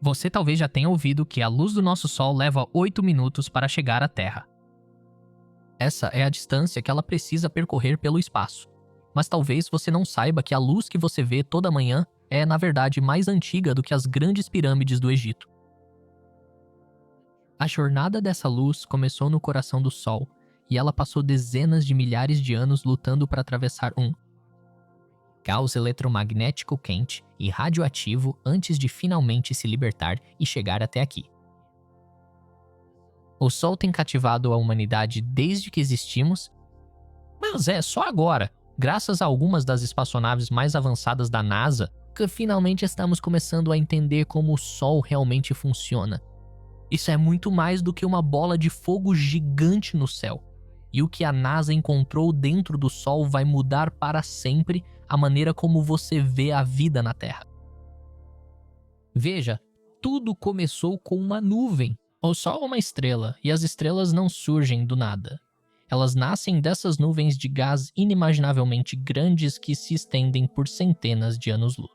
Você talvez já tenha ouvido que a luz do nosso Sol leva 8 minutos para chegar à Terra. Essa é a distância que ela precisa percorrer pelo espaço. Mas talvez você não saiba que a luz que você vê toda manhã é, na verdade, mais antiga do que as grandes pirâmides do Egito. A jornada dessa luz começou no coração do Sol, e ela passou dezenas de milhares de anos lutando para atravessar um caos eletromagnético quente e radioativo antes de finalmente se libertar e chegar até aqui. O Sol tem cativado a humanidade desde que existimos, mas é só agora, graças a algumas das espaçonaves mais avançadas da NASA, que finalmente estamos começando a entender como o Sol realmente funciona. Isso é muito mais do que uma bola de fogo gigante no céu. E o que a NASA encontrou dentro do Sol vai mudar para sempre a maneira como você vê a vida na Terra. Veja, tudo começou com uma nuvem. O Sol é uma estrela, e as estrelas não surgem do nada. Elas nascem dessas nuvens de gás inimaginavelmente grandes que se estendem por centenas de anos-luz.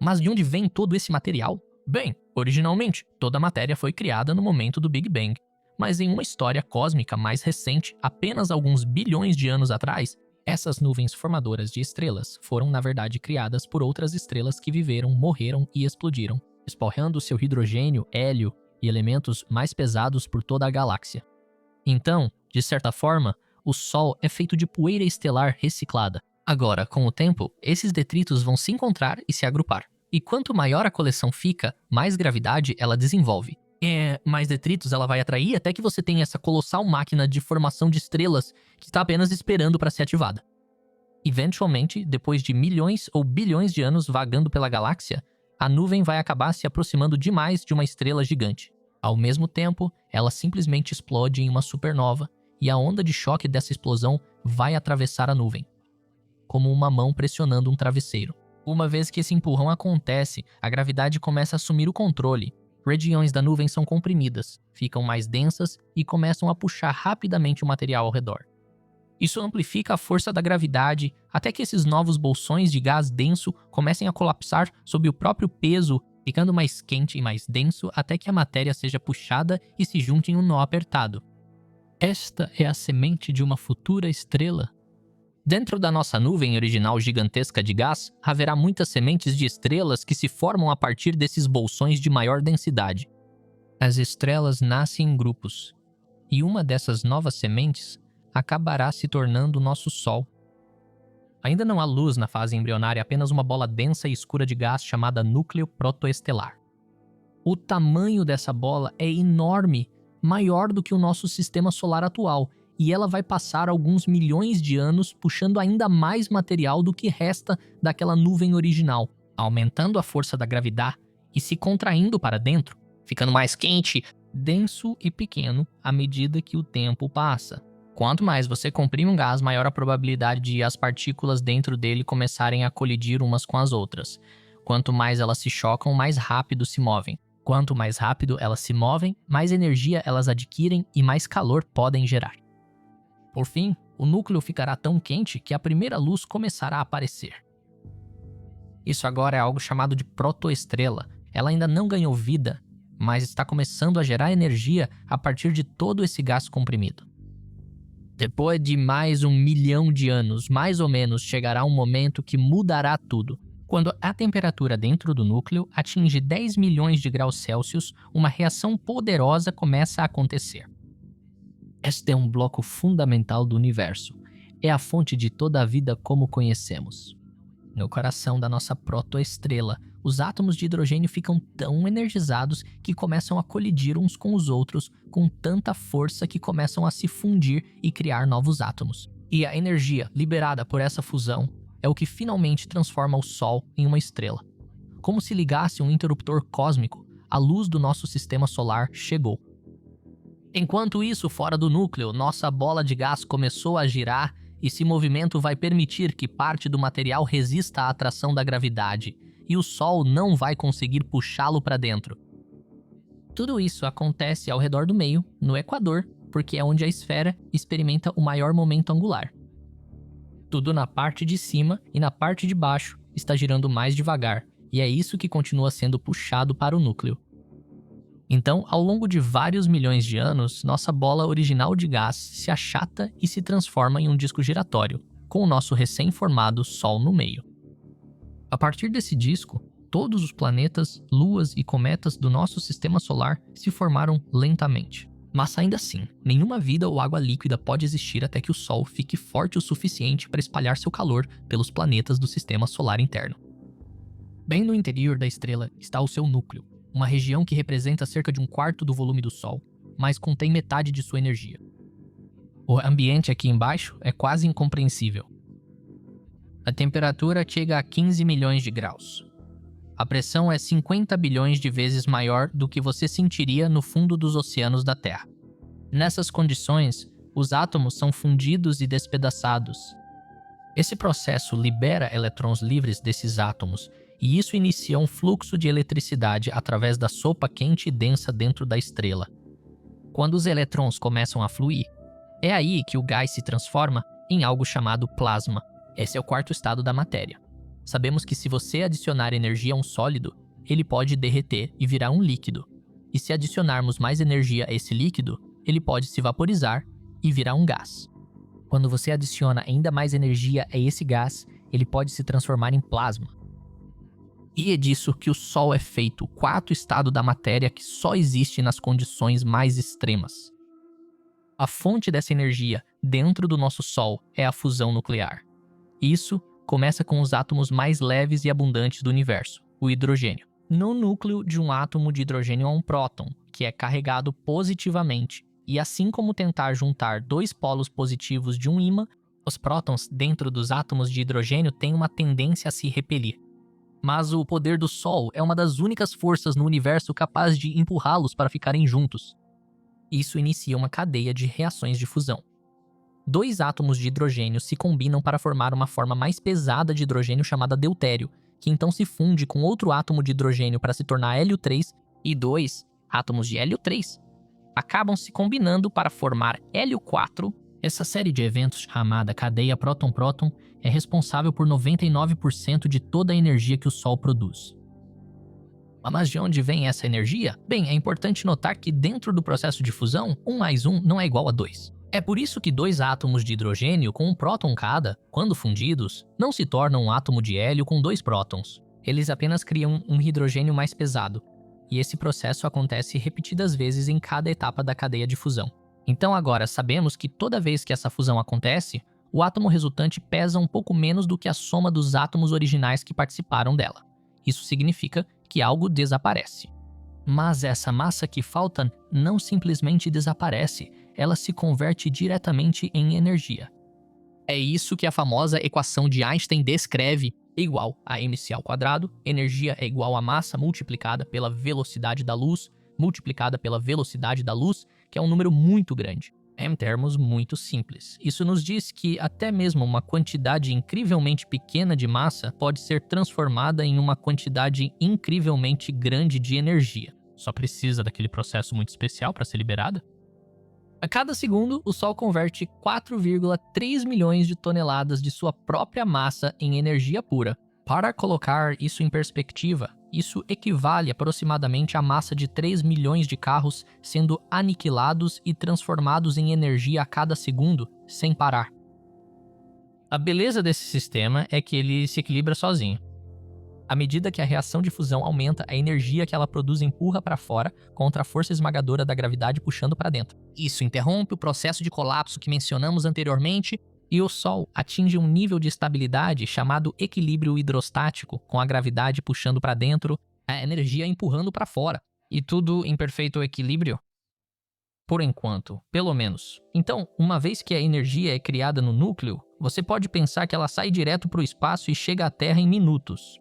Mas de onde vem todo esse material? Bem, originalmente, toda a matéria foi criada no momento do Big Bang. Mas em uma história cósmica mais recente, apenas alguns bilhões de anos atrás, essas nuvens formadoras de estrelas foram na verdade criadas por outras estrelas que viveram, morreram e explodiram, espalhando seu hidrogênio, hélio e elementos mais pesados por toda a galáxia. Então, de certa forma, o Sol é feito de poeira estelar reciclada. Agora, com o tempo, esses detritos vão se encontrar e se agrupar. E quanto maior a coleção fica, mais gravidade ela desenvolve. Mais detritos ela vai atrair até que você tenha essa colossal máquina de formação de estrelas que está apenas esperando para ser ativada. Eventualmente, depois de milhões ou bilhões de anos vagando pela galáxia, a nuvem vai acabar se aproximando demais de uma estrela gigante. Ao mesmo tempo, ela simplesmente explode em uma supernova e a onda de choque dessa explosão vai atravessar a nuvem, como uma mão pressionando um travesseiro. Uma vez que esse empurrão acontece, a gravidade começa a assumir o controle. Regiões da nuvem são comprimidas, ficam mais densas e começam a puxar rapidamente o material ao redor. Isso amplifica a força da gravidade até que esses novos bolsões de gás denso comecem a colapsar sob o próprio peso, ficando mais quente e mais denso até que a matéria seja puxada e se junte em um nó apertado. Esta é a semente de uma futura estrela. Dentro da nossa nuvem original gigantesca de gás, haverá muitas sementes de estrelas que se formam a partir desses bolsões de maior densidade. As estrelas nascem em grupos, e uma dessas novas sementes acabará se tornando o nosso Sol. Ainda não há luz na fase embrionária, apenas uma bola densa e escura de gás chamada núcleo protoestelar. O tamanho dessa bola é enorme, maior do que o nosso sistema solar atual, e ela vai passar alguns milhões de anos puxando ainda mais material do que resta daquela nuvem original, aumentando a força da gravidade e se contraindo para dentro, ficando mais quente, denso e pequeno à medida que o tempo passa. Quanto mais você comprime um gás, maior a probabilidade de as partículas dentro dele começarem a colidir umas com as outras. Quanto mais elas se chocam, mais rápido se movem. Quanto mais rápido elas se movem, mais energia elas adquirem e mais calor podem gerar. Por fim, o núcleo ficará tão quente que a primeira luz começará a aparecer. Isso agora é algo chamado de protoestrela. Ela ainda não ganhou vida, mas está começando a gerar energia a partir de todo esse gás comprimido. Depois de mais 1 milhão de anos, mais ou menos, chegará um momento que mudará tudo. Quando a temperatura dentro do núcleo atinge 10 milhões de graus Celsius, uma reação poderosa começa a acontecer. Este é um bloco fundamental do universo. É a fonte de toda a vida como conhecemos. No coração da nossa protoestrela, os átomos de hidrogênio ficam tão energizados que começam a colidir uns com os outros com tanta força que começam a se fundir e criar novos átomos. E a energia liberada por essa fusão é o que finalmente transforma o Sol em uma estrela. Como se ligasse um interruptor cósmico, a luz do nosso sistema solar chegou. Enquanto isso, fora do núcleo, nossa bola de gás começou a girar e esse movimento vai permitir que parte do material resista à atração da gravidade e o Sol não vai conseguir puxá-lo para dentro. Tudo isso acontece ao redor do meio, no Equador, porque é onde a esfera experimenta o maior momento angular. Tudo na parte de cima e na parte de baixo está girando mais devagar, e é isso que continua sendo puxado para o núcleo. Então, ao longo de vários milhões de anos, nossa bola original de gás se achata e se transforma em um disco giratório, com o nosso recém-formado Sol no meio. A partir desse disco, todos os planetas, luas e cometas do nosso sistema solar se formaram lentamente. Mas ainda assim, nenhuma vida ou água líquida pode existir até que o Sol fique forte o suficiente para espalhar seu calor pelos planetas do sistema solar interno. Bem no interior da estrela está o seu núcleo, uma região que representa cerca de 1/4 do volume do Sol, mas contém metade de sua energia. O ambiente aqui embaixo é quase incompreensível. A temperatura chega a 15 milhões de graus. A pressão é 50 bilhões de vezes maior do que você sentiria no fundo dos oceanos da Terra. Nessas condições, os átomos são fundidos e despedaçados. Esse processo libera elétrons livres desses átomos, e isso inicia um fluxo de eletricidade através da sopa quente e densa dentro da estrela. Quando os elétrons começam a fluir, é aí que o gás se transforma em algo chamado plasma. Esse é o 4º estado da matéria. Sabemos que se você adicionar energia a um sólido, ele pode derreter e virar um líquido. E se adicionarmos mais energia a esse líquido, ele pode se vaporizar e virar um gás. Quando você adiciona ainda mais energia a esse gás, ele pode se transformar em plasma. E é disso que o Sol é feito, o 4º estado da matéria que só existe nas condições mais extremas. A fonte dessa energia dentro do nosso Sol é a fusão nuclear. Isso começa com os átomos mais leves e abundantes do universo, o hidrogênio. No núcleo de um átomo de hidrogênio há um próton, que é carregado positivamente, e assim como tentar juntar 2 polos positivos de um ímã, os prótons dentro dos átomos de hidrogênio têm uma tendência a se repelir. Mas o poder do Sol é uma das únicas forças no universo capaz de empurrá-los para ficarem juntos. Isso inicia uma cadeia de reações de fusão. 2 átomos de hidrogênio se combinam para formar uma forma mais pesada de hidrogênio chamada deutério, que então se funde com outro átomo de hidrogênio para se tornar hélio 3, e 2 átomos de hélio 3 acabam se combinando para formar hélio 4. Essa série de eventos, chamada cadeia próton-próton, é responsável por 99% de toda a energia que o Sol produz. Mas de onde vem essa energia? Bem, é importante notar que dentro do processo de fusão, 1 mais 1 não é igual a 2. É por isso que 2 átomos de hidrogênio com um próton cada, quando fundidos, não se tornam um átomo de hélio com 2 prótons. Eles apenas criam um hidrogênio mais pesado. E esse processo acontece repetidas vezes em cada etapa da cadeia de fusão. Então agora sabemos que toda vez que essa fusão acontece, o átomo resultante pesa um pouco menos do que a soma dos átomos originais que participaram dela. Isso significa que algo desaparece. Mas essa massa que falta não simplesmente desaparece, ela se converte diretamente em energia. É isso que a famosa equação de Einstein descreve, igual a mc², energia é igual a massa multiplicada pela velocidade da luz, multiplicada pela velocidade da luz, que é um número muito grande. Em termos muito simples. Isso nos diz que até mesmo uma quantidade incrivelmente pequena de massa pode ser transformada em uma quantidade incrivelmente grande de energia. Só precisa daquele processo muito especial para ser liberada. A cada segundo, o Sol converte 4,3 milhões de toneladas de sua própria massa em energia pura. Para colocar isso em perspectiva, isso equivale aproximadamente à massa de 3 milhões de carros sendo aniquilados e transformados em energia a cada segundo, sem parar. A beleza desse sistema é que ele se equilibra sozinho. À medida que a reação de fusão aumenta, a energia que ela produz empurra para fora contra a força esmagadora da gravidade puxando para dentro. Isso interrompe o processo de colapso que mencionamos anteriormente e o Sol atinge um nível de estabilidade chamado equilíbrio hidrostático, com a gravidade puxando para dentro, a energia empurrando para fora. E tudo em perfeito equilíbrio? Por enquanto, pelo menos. Então, uma vez que a energia é criada no núcleo, você pode pensar que ela sai direto para o espaço e chega à Terra em minutos.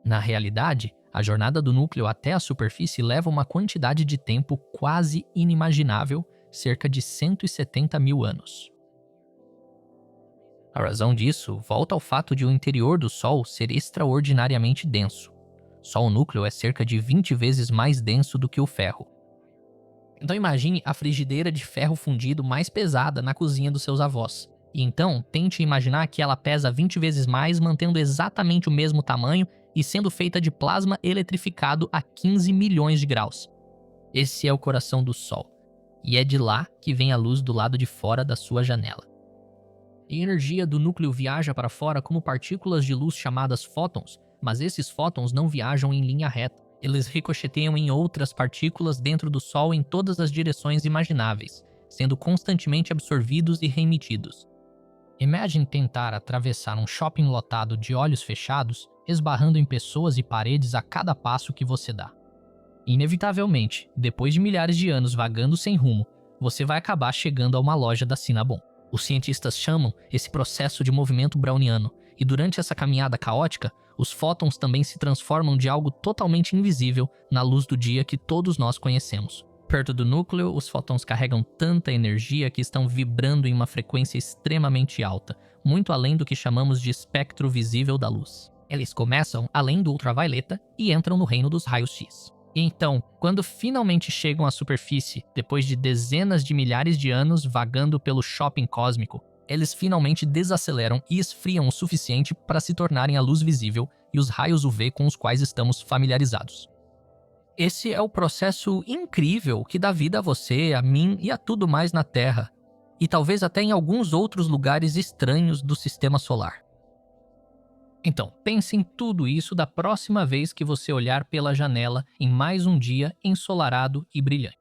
Na realidade, a jornada do núcleo até a superfície leva uma quantidade de tempo quase inimaginável, cerca de 170 mil anos. A razão disso volta ao fato de o interior do Sol ser extraordinariamente denso. Só o núcleo é cerca de 20 vezes mais denso do que o ferro. Então imagine a frigideira de ferro fundido mais pesada na cozinha dos seus avós. E então tente imaginar que ela pesa 20 vezes mais, mantendo exatamente o mesmo tamanho e sendo feita de plasma eletrificado a 15 milhões de graus. Esse é o coração do Sol, e é de lá que vem a luz do lado de fora da sua janela. A energia do núcleo viaja para fora como partículas de luz chamadas fótons, mas esses fótons não viajam em linha reta. Eles ricocheteiam em outras partículas dentro do Sol em todas as direções imagináveis, sendo constantemente absorvidos e reemitidos. Imagine tentar atravessar um shopping lotado de olhos fechados, esbarrando em pessoas e paredes a cada passo que você dá. Inevitavelmente, depois de milhares de anos vagando sem rumo, você vai acabar chegando a uma loja da Cinnabon. Os cientistas chamam esse processo de movimento browniano, e durante essa caminhada caótica, os fótons também se transformam de algo totalmente invisível na luz do dia que todos nós conhecemos. Perto do núcleo, os fótons carregam tanta energia que estão vibrando em uma frequência extremamente alta, muito além do que chamamos de espectro visível da luz. Eles começam além do ultravioleta e entram no reino dos raios-x. E então, quando finalmente chegam à superfície, depois de dezenas de milhares de anos vagando pelo shopping cósmico, eles finalmente desaceleram e esfriam o suficiente para se tornarem a luz visível e os raios UV com os quais estamos familiarizados. Esse é o processo incrível que dá vida a você, a mim e a tudo mais na Terra, e talvez até em alguns outros lugares estranhos do sistema solar. Então, pense em tudo isso da próxima vez que você olhar pela janela em mais um dia ensolarado e brilhante.